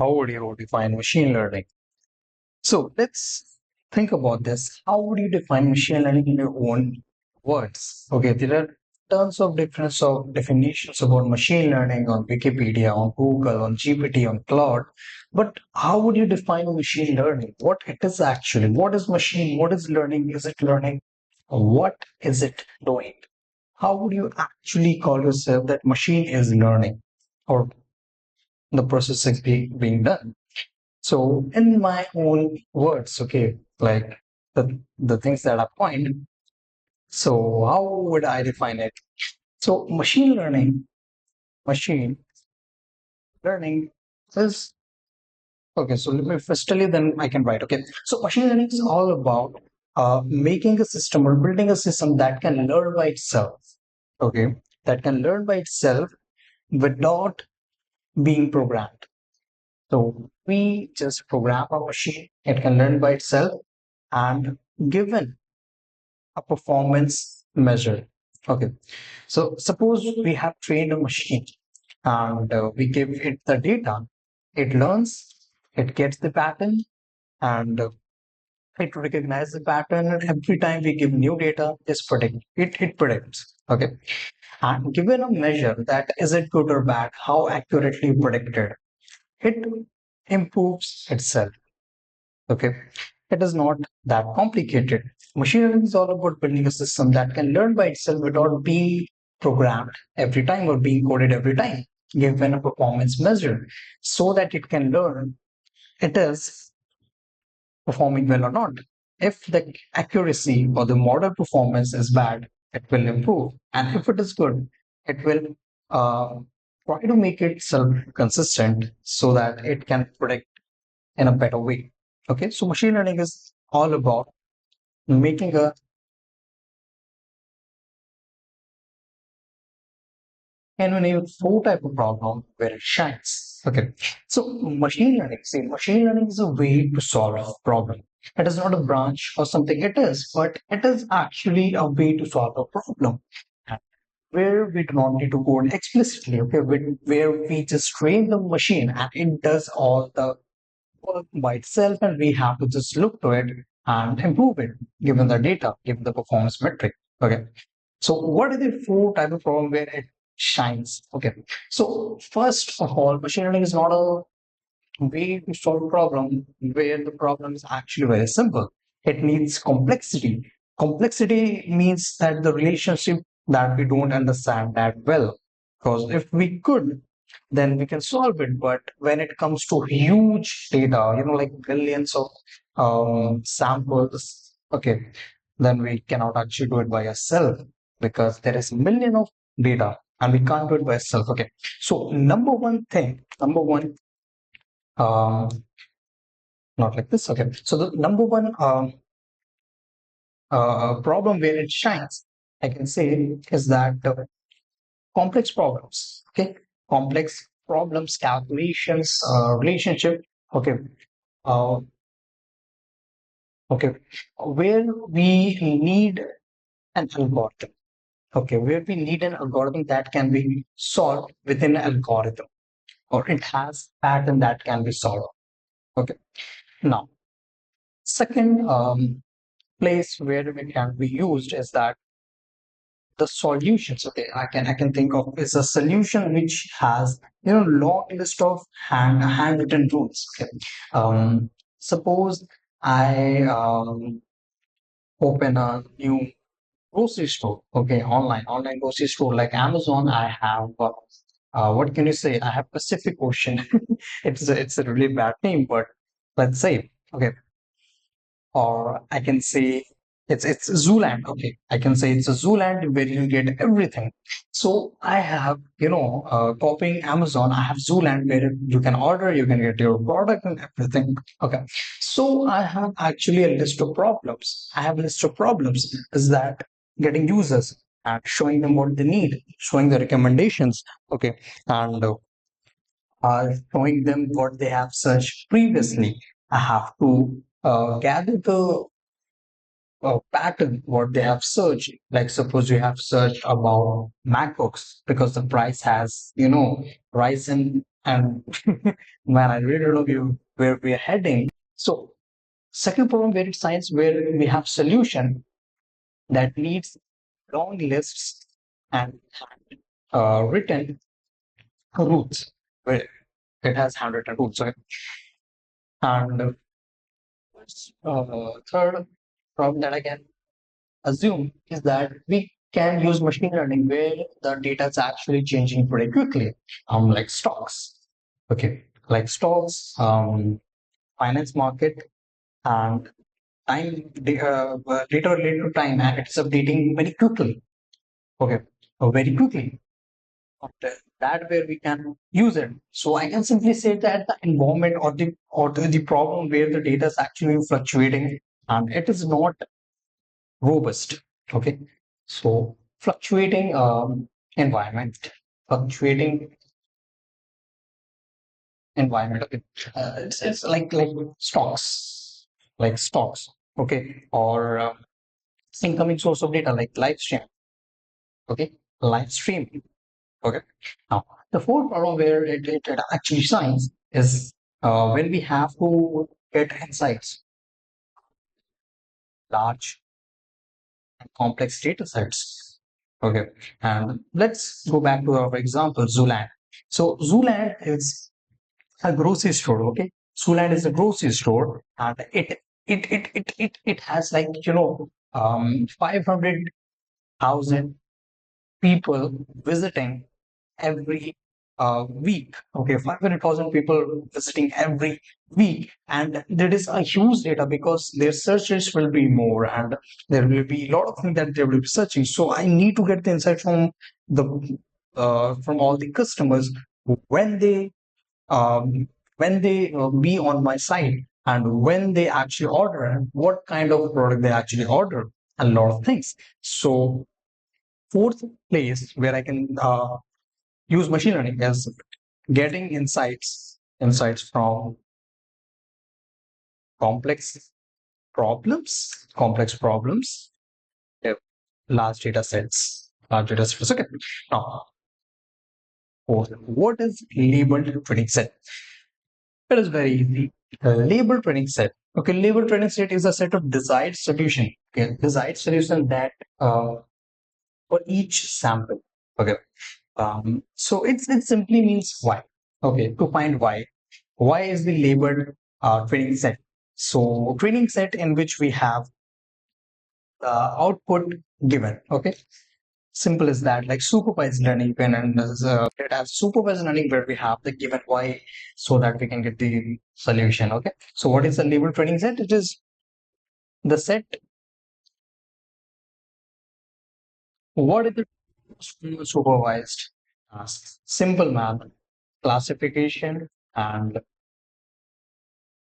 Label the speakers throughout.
Speaker 1: How would you define machine learning? So let's think about this. How would you define machine learning in your own words? Okay, there are tons of difference of definitions about machine learning on Wikipedia, on Google, on GPT, on Cloud. But how would you define machine learning? What it is actually? What is machine? What is learning? Is it learning? What is it doing? How would you actually call yourself that machine is learning or the process is being done? So, in my own words, okay, like the things that I point. So, how would I define it? So, machine learning is okay. So, let me first tell you, then I can write. Okay, so machine learning is all about making a system or building a system that can learn by itself. Okay, that can learn by itself without being programmed. So, we just program a machine; it can learn by itself, and given a performance measure. Okay, so suppose we have trained a machine and we give it the data, it learns, it gets the pattern, and it recognizes the pattern. And every time we give new data, it predicts. Okay, and given a measure that is it good or bad, how accurately predicted, it improves itself. Okay, it is not that complicated. Machine learning is all about building a system that can learn by itself without being programmed every time or being coded every time, given a performance measure, so that it can learn it is performing well or not. If the accuracy or the model performance is bad, it will improve. And if it is good, it will uh, try to make itself consistent so that it can predict in a better way. Okay, so machine learning is all about making a can we name four type of problem where it shines. Okay, so machine learning is a way to solve a problem. It is not a branch or something. It is, but it is actually a way to solve a problem where we do not need to code explicitly. Okay, where we just train the machine and it does all the work by itself, and we have to just look to it and improve it given the data, given the performance metric. Okay. So what are the four type of problem where it shines? Okay. So first of all, machine learning is not a way to solve a problem where the problem is actually very simple. It needs complexity. Complexity means that the relationship that we don't understand that well. Because if we could, then we can solve it. But when it comes to huge data, like billions of samples, okay, then we cannot actually do it by ourselves because there is million of data and we can't do it by ourselves. Okay, so number one, um, not like this. Okay, so the number one problem where it shines, I can say, is that complex problems. Okay, complex problems, calculations, relationship. Okay, uh, okay, where we need an algorithm. Okay, where we need an algorithm that can be solved within an algorithm, or it has pattern that can be solved. Okay, now second place where it can be used is that the solutions. Okay, I can think of is a solution which has long list of handwritten rules. Okay, suppose I open a new grocery store. Okay, online grocery store like Amazon. I have what can you say? I have Pacific Ocean. It's a really bad name, but let's say okay, or I can say it's Zooland. Okay, I can say it's a Zooland where you get everything. So I have copying Amazon. I have Zooland where you can order, you can get your product and everything. Okay, so I have actually a list of problems. I have a list of problems is that getting users and showing them what they need, showing the recommendations. Okay, and showing them what they have searched previously. I have to gather the pattern what they have searched. Like suppose you have searched about MacBooks because the price has risen And man, I really don't know where we are heading. So second problem where it's science, where we have solution that needs long lists and written roots, where it has handwritten roots. Okay? And third problem that I can assume is that we can use machine learning where the data is actually changing pretty quickly, like stocks. Okay, like stocks, finance market, and data related to time, and it's updating very quickly. Okay, very quickly. Okay, that where we can use it. So I can simply say that the environment or the problem where the data is actually fluctuating and it is not robust. Okay, so fluctuating environment, fluctuating environment. Okay, it's like stocks. Okay, or incoming source of data like live stream. Okay, live stream. Okay, now the fourth problem where it actually shines is when we have to get insights, large and complex data sets. Okay, and let's go back to our example, Zooland. So Zooland is a grocery store. Okay, Zooland is a grocery store, and it has, like, 500,000 people visiting every week. Okay, 500,000 people visiting every week, and there is a huge data because their searches will be more, and there will be a lot of things that they will be searching. So I need to get the insight the from all the customers when they be on my site, and when they actually order, and what kind of product they actually order, a lot of things. So fourth place where I can use machine learning is getting insights from complex complex problems, yeah, large data sets. Okay, now fourth, what is labeled training set? It is very easy. Label training set. Okay, label training set is a set of desired solution. Okay, desired solution that for each sample. Okay, so it simply means why. Okay, to find why. Why is the labeled training set? So training set in which we have the output given. Okay, simple as that. Like supervised learning, and it has supervised learning where we have the given why, so that we can get the solution. Okay, so what is the labeled training set? It is the set. What is the supervised tasks? Simple math, classification, and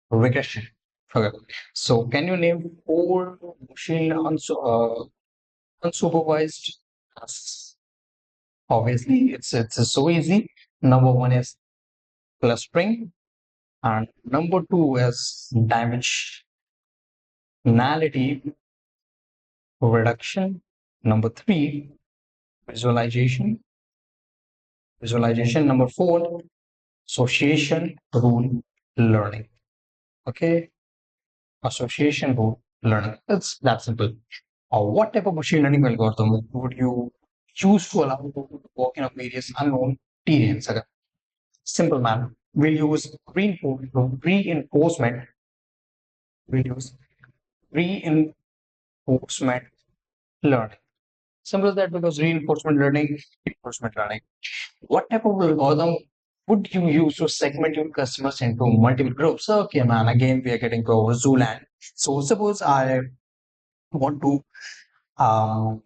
Speaker 1: regression. Okay. So can you name four unsupervised tasks? Obviously, it's so easy. Number one is clustering, and number two is dimensionality reduction. Number three, visualization. Visualization. Number four, association rule learning. Okay, association rule learning. It's that simple. What type of machine learning algorithm would you choose to allow people to work in a various unknown terrains? Okay. Simple man. Reinforcement. We'll use reinforcement learning. Simple as that, because reinforcement learning. What type of algorithm would you use to segment your customers into multiple groups? Okay, man. Again, we are getting to our Zooland. So suppose I want to um,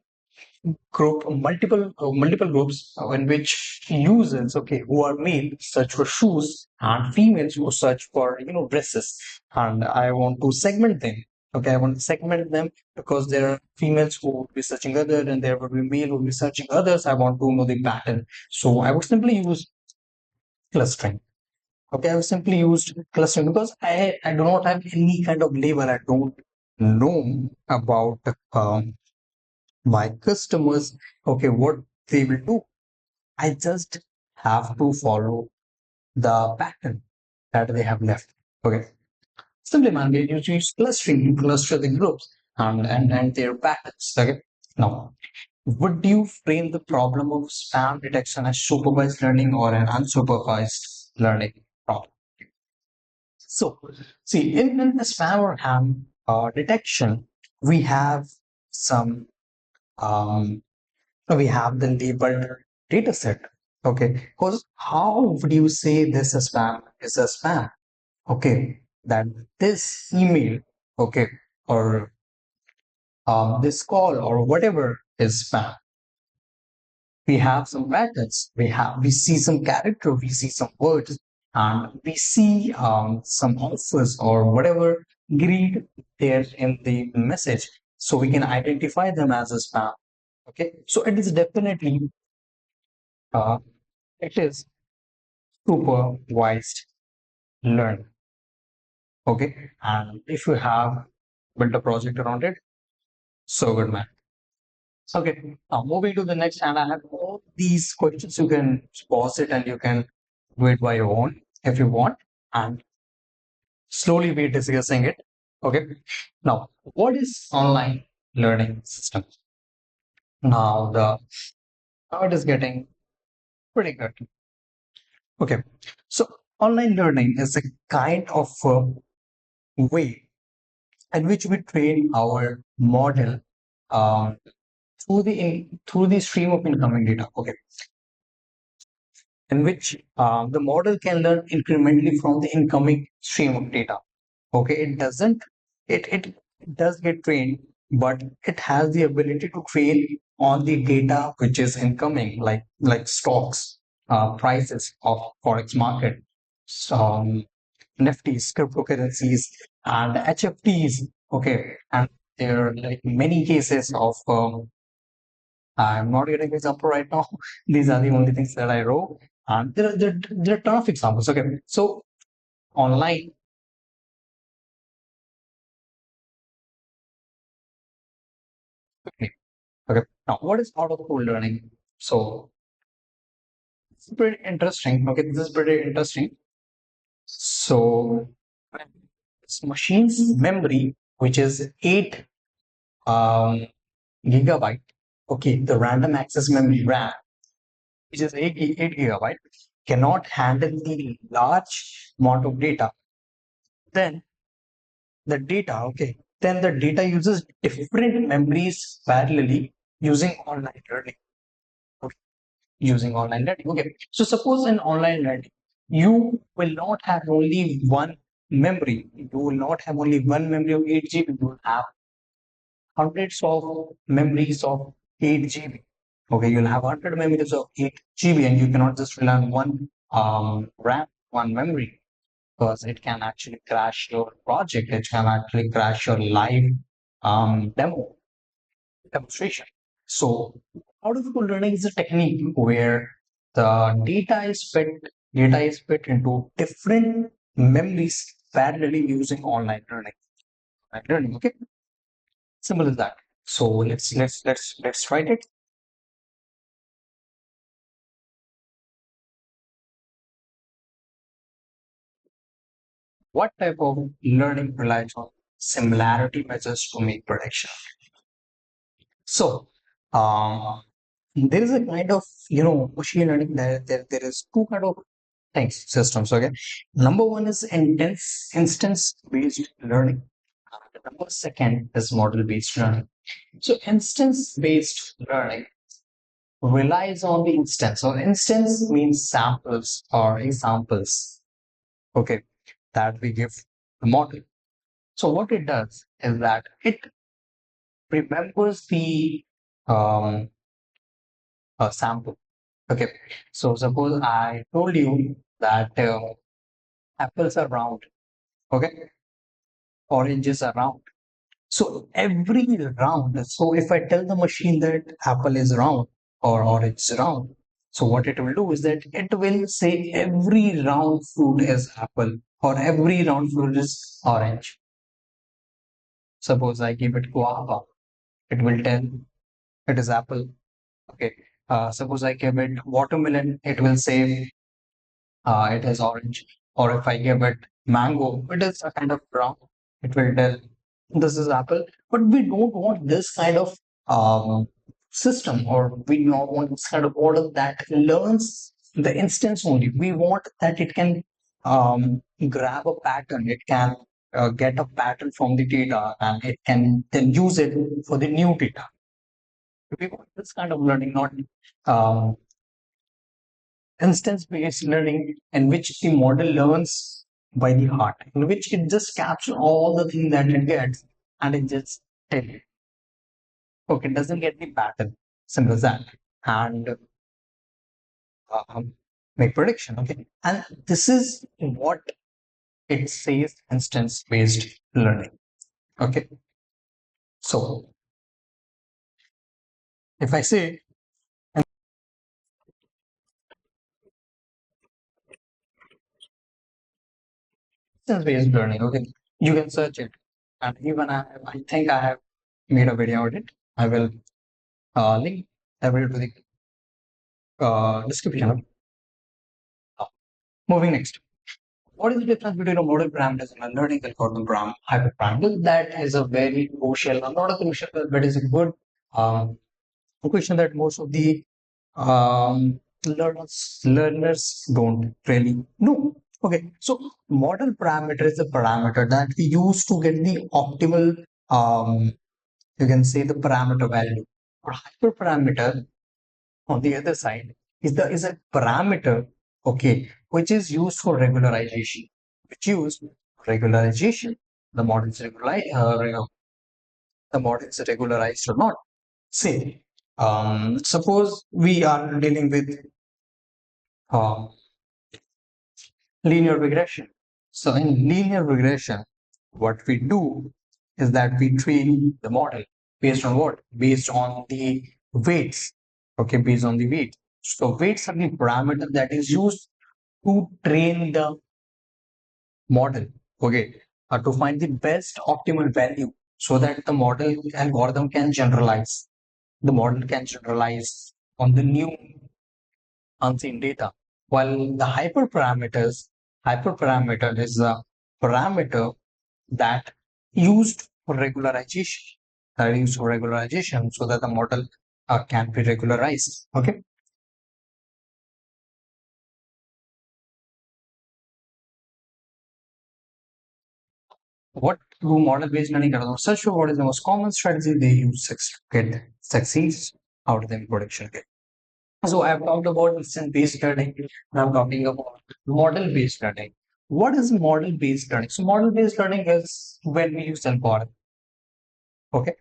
Speaker 1: group multiple groups in which users, okay, who are male search for shoes and females who search for dresses, and I want to segment them. Okay, I want to segment them because there are females who will be searching other, and there will be male who will be searching others. I want to know the pattern, so I would simply use clustering. Okay, I have simply used clustering because I do not have any kind of label. I don't know about my customers, okay, what they will do. I just have to follow the pattern that they have left. Okay. Simply, man, we use clustering to cluster the groups and their patterns. Okay. Now, would you frame the problem of spam detection as supervised learning or an unsupervised learning problem? So, see, in the spam or ham detection, we have some, um, we have the labeled data set. Okay, because how would you say this is spam is a spam? Okay, that this email, okay, or this call or whatever is spam. We have some patterns. We see some character, we see some words, and we see some offers or whatever greed there in the message, so we can identify them as a spam. Okay, so it is definitely uh, it is supervised learning. Okay, and if you have built a project around it, so good, man. Okay, now moving to the next, and I have all these questions. You can pause it and you can do it by your own if you want, and slowly we're discussing it. Okay, now what is online learning system? Now it is getting pretty good. Okay, so online learning is a kind of way in which we train our model um, through the stream of incoming data. Okay, in which the model can learn incrementally from the incoming stream of data. Okay, it does get trained, but it has the ability to train on the data which is incoming, like stocks, prices of forex market, um, nifties, cryptocurrencies, and HFTs. Okay, and there are like many cases of I'm not getting example right now. These are the only things that I wrote. And there are a ton of examples. Okay. So online, okay. Okay. Now, what is out of school learning? So it's pretty interesting. Okay. This is pretty interesting. So it's machine's memory, which is 8 gigabyte. Okay. The random access memory RAM, which is 8 gigabyte, cannot handle the large amount of data. Then okay, then the data uses different memories parallelly using online learning. Okay, using online learning. Okay, so suppose in online learning, you will not have only one memory. You will not have only one memory of 8 GB. You will have hundreds of memories of 8 GB. Okay, you'll have 100 memories of 8 GB, and you cannot just rely on one RAM, one memory, because it can actually crash your project. It can actually crash your live demonstration. So, out-of-school learning is a technique where the data is fed into different memories parallelly using online learning. Online learning, okay, simple as that. So let's write it. What type of learning relies on similarity measures to make prediction? So, um, there is a kind of machine learning. There is two kind of things systems. Okay, number one is intense instance based learning. The number second is model based learning. So, instance based learning relies on the instance. So, instance means samples or examples. Okay, that we give the model. So, what it does is that it remembers the um, sample. Okay, so suppose I told you that apples are round, okay, oranges are round. So every round, so if I tell the machine that apple is round or orange is round, so what it will do is that it will say every round fruit is apple or every round fruit is orange. Suppose I give it guava, it will tell it is apple. Okay. Suppose I give it watermelon, it will say it is orange. Or if I give it mango, it is a kind of brown. It will tell this is apple. But we don't want this kind of um, system, or we don't want this kind of model that learns the instance only. We want that it can grab a pattern. It can get a pattern from the data, and it can then use it for the new data. We want this kind of learning, not um, instance-based learning, in which the model learns by the heart, in which it just captures all the things that it gets and it just tell it. Okay, it doesn't get the pattern. Simple as that. And um, make prediction. Okay. And this is what it says instance-based learning. Okay. So if I say instance-based learning, okay, you can search it. And even I think I have made a video on it. I will link every to the description. Moving next. What is the difference between a model parameters and a learning algorithm hyperparameter? That is a very crucial, not a crucial, but is a good um, question that most of the learners don't really know. Okay, so model parameter is a parameter that we use to get the optimal, you can say the parameter value. Or hyperparameter on the other side is a parameter, okay, which is used for regularization, which use regularization. The model is the model is regularized or not. Say, suppose we are dealing with uh, linear regression. So in linear regression, what we do is that we train the model based on what? Based on the weights. Okay, based on the weight. So weights are the parameter that is used to train the model. Okay, to find the best optimal value so that the model algorithm can generalize. The model can generalize on the new unseen data. While the hyperparameter is a parameter that used for regularization, so that the model can be regularized. Okay. What do model-based learning algorithms search for? What is the most common strategy they use to get succeeds out of the production? Okay. So I've talked about instant-based learning, and I'm talking about model-based learning. What is model-based learning? So model-based learning is when we use algorithm. Okay.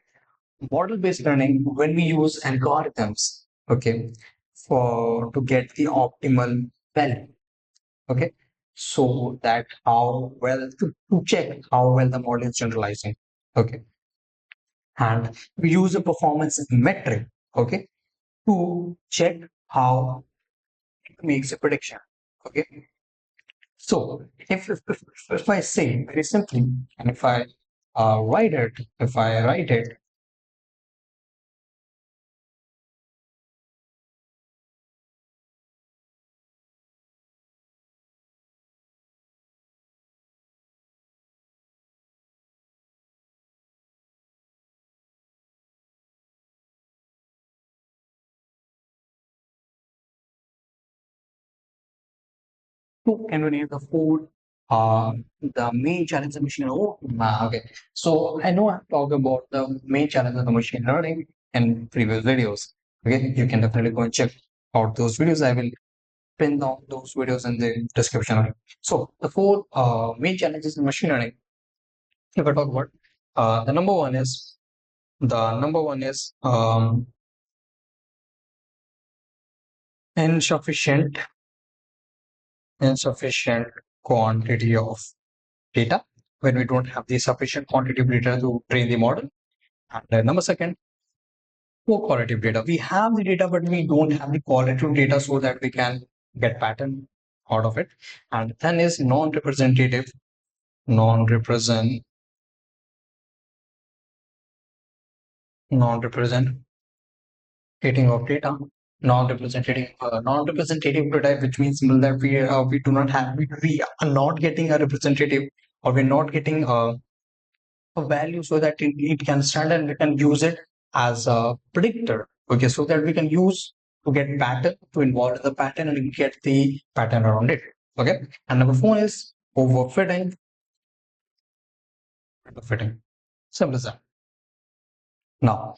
Speaker 1: Model-based learning when we use algorithms. Okay. For to get the optimal value. Okay. So that how well to check how well the model is generalizing. Okay. And we use a performance metric. Okay. To check how it makes a prediction. Okay. So if I say very simply, and if I write it, who can we name the four the main challenge of machine learning? Okay. So I know I've talked about the main challenge of the machine learning in previous videos. Okay, you can definitely go and check out those videos. I will pin down those videos in the description. So the four main challenges in machine learning, if I talk about the number one is insufficient insufficient quantity of data, when we don't have the sufficient quantity of data to train the model. And number second, poor quality of data. We have the data, but we don't have the quality of data so that we can get pattern out of it. And then is non-representative non-representative of data. non-representative data, which means that we do not have we are not getting a representative, or we're not getting a value so that it can stand and we can use it as a predictor. Okay, so that we can use to get pattern, to involve the pattern and get the pattern around it. Okay, and number four is overfitting. Overfitting. Simple as that. Now,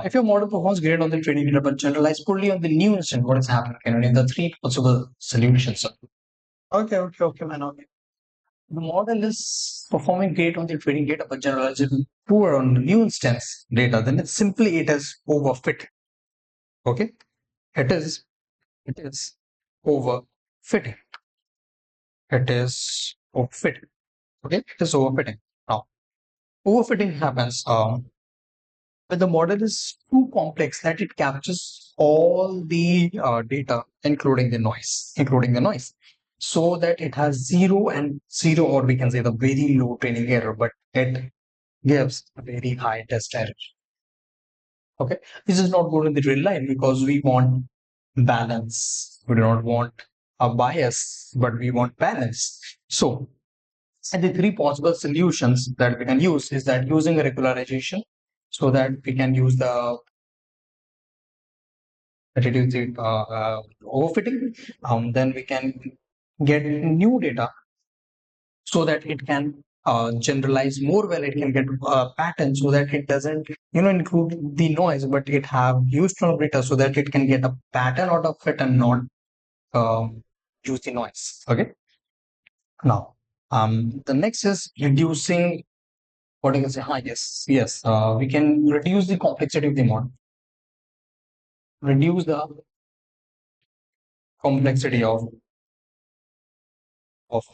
Speaker 1: if your model performs great on the training data but generalized poorly on the new instance, what is happening? In the three possible solutions. Okay, man. Okay. The model is performing great on the training data but generalized poor on the new instance data, then it's simply it is overfit. Okay, it is overfitting. It is overfitting. Okay, it is overfitting. Now, overfitting happens when the model is too complex that it captures all the data, including the noise, so that it has zero and zero, or we can say the very low training error, but it gives a very high test error. Okay, this is not good in the real life because we want balance. We do not want a bias, but we want balance. So, and the three possible solutions that we can use is that using a regularization, so that we can use the reduce the overfitting. Then we can get new data so that it can generalize more well. It can get a pattern so that it doesn't, include the noise, but it have used from data so that it can get a pattern out of it and not use the noise. Okay. Now, the next is reducing. What do you say? Yes. We can reduce the complexity of the model. Reduce the complexity of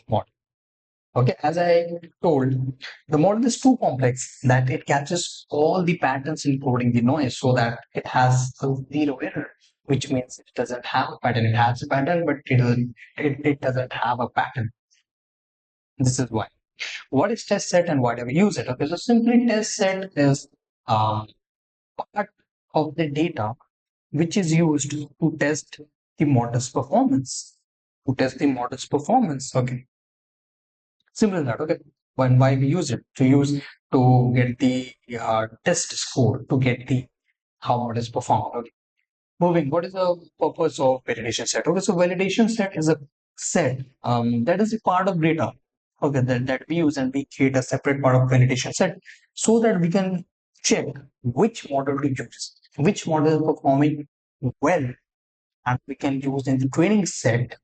Speaker 1: model. Okay, as I told, the model is too complex that it catches all the patterns including the noise so that it has a zero error, which means it doesn't have a pattern. It has a pattern, but it doesn't have a pattern. This is why. What is test set and why do we use it? Okay, so simply test set is part of the data which is used to test the model's performance. To test the model's performance. Okay. Similar to that, okay. Why we use it? To get the test score, to get the how it is performed. Okay. Moving, what is the purpose of validation set? Okay, so validation set is a set that is a part of data. Okay, that we use, and we create a separate part of validation set so that we can check which model to use, which model is performing well, and we can use in the training set,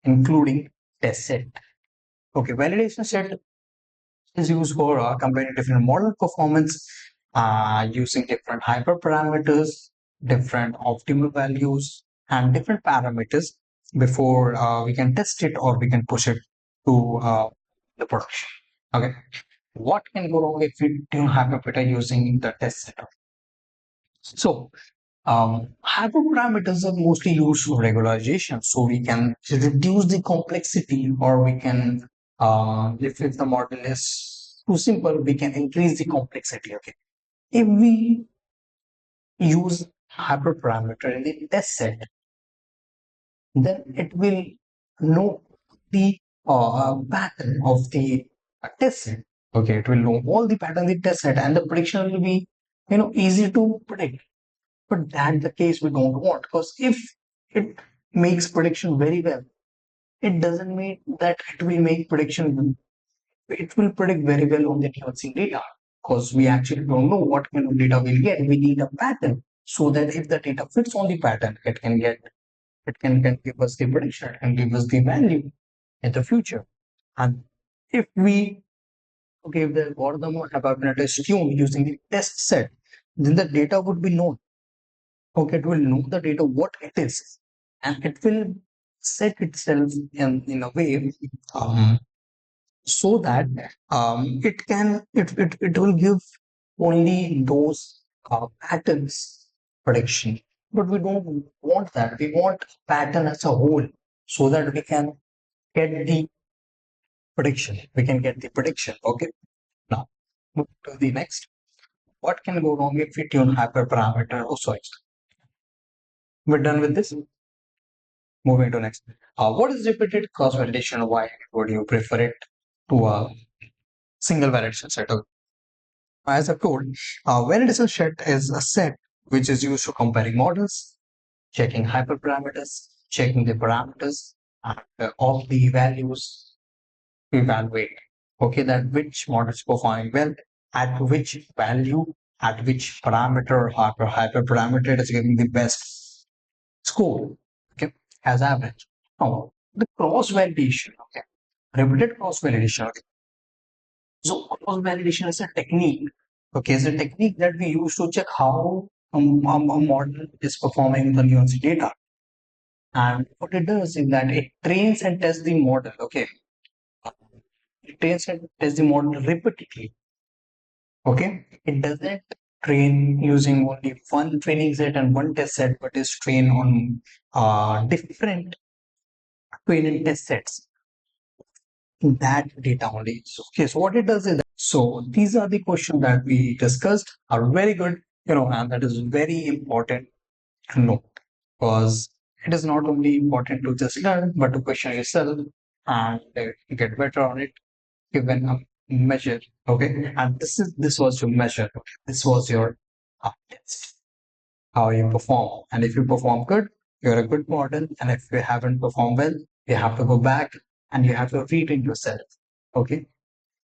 Speaker 1: including test set. Okay, validation set is used for comparing different model performance using different hyperparameters, different optimal values, and different parameters before we can test it or we can push it to the production. Okay, what can go wrong if we don't have a beta using the test setup? So, hyperparameters are mostly used for regularization, so we can reduce the complexity, or we can, if the model is too simple, we can increase the complexity. Okay, if we use hyperparameter in the test set, then it will know the pattern of the test set. Okay, it will know all the pattern of the test set, and the prediction will be, easy to predict. But that's the case we don't want, because if it makes prediction very well, it doesn't mean that it will make prediction, it will predict very well on the nuancing data, because we actually don't know what kind of data we'll get. We need a pattern so that if the data fits on the pattern, it can give us the prediction, it can give us the value in the future. And if we give the algorithm or hyperparameter is tuned using the test set, then the data would be known. Okay, it will know the data what it is, and it will set itself in a way so that it will give only those patterns prediction. But we don't want that. We want pattern as a whole so that we can get the prediction. We can get the prediction. Okay. Now move to the next. What can go wrong if we tune hyperparameter? Oh, sorry. We're done with this. Moving to next. What is repeated cross validation? Why would you prefer it to a single validation set? Okay. As I've told, validation set is a set which is used for comparing models, checking hyperparameters, checking the parameters of the values to evaluate. Okay, that which model is performing well, at which value, at which parameter, hyperparameter it is giving the best score. Okay, as average. Now, the cross validation. Okay, repeated cross validation. Okay. So cross validation is a technique. Okay, it's a technique that we use to check how a model is performing with the nuance data. And what it does is that it trains and tests the model. Okay, it trains and tests the model repeatedly. Okay, it doesn't train using only one training set and one test set, but is trained on different train and test sets in that data only. So, okay, so what it does is that, so these are the questions that we discussed are very good, and that is very important to know because it is not only important to just learn, but to question yourself and get better on it given a measure. Okay, and this was your measure. Okay? This was your test, how you perform, and if you perform good, you're a good model, and if you haven't performed well, you have to go back and you have to retrain yourself. Okay,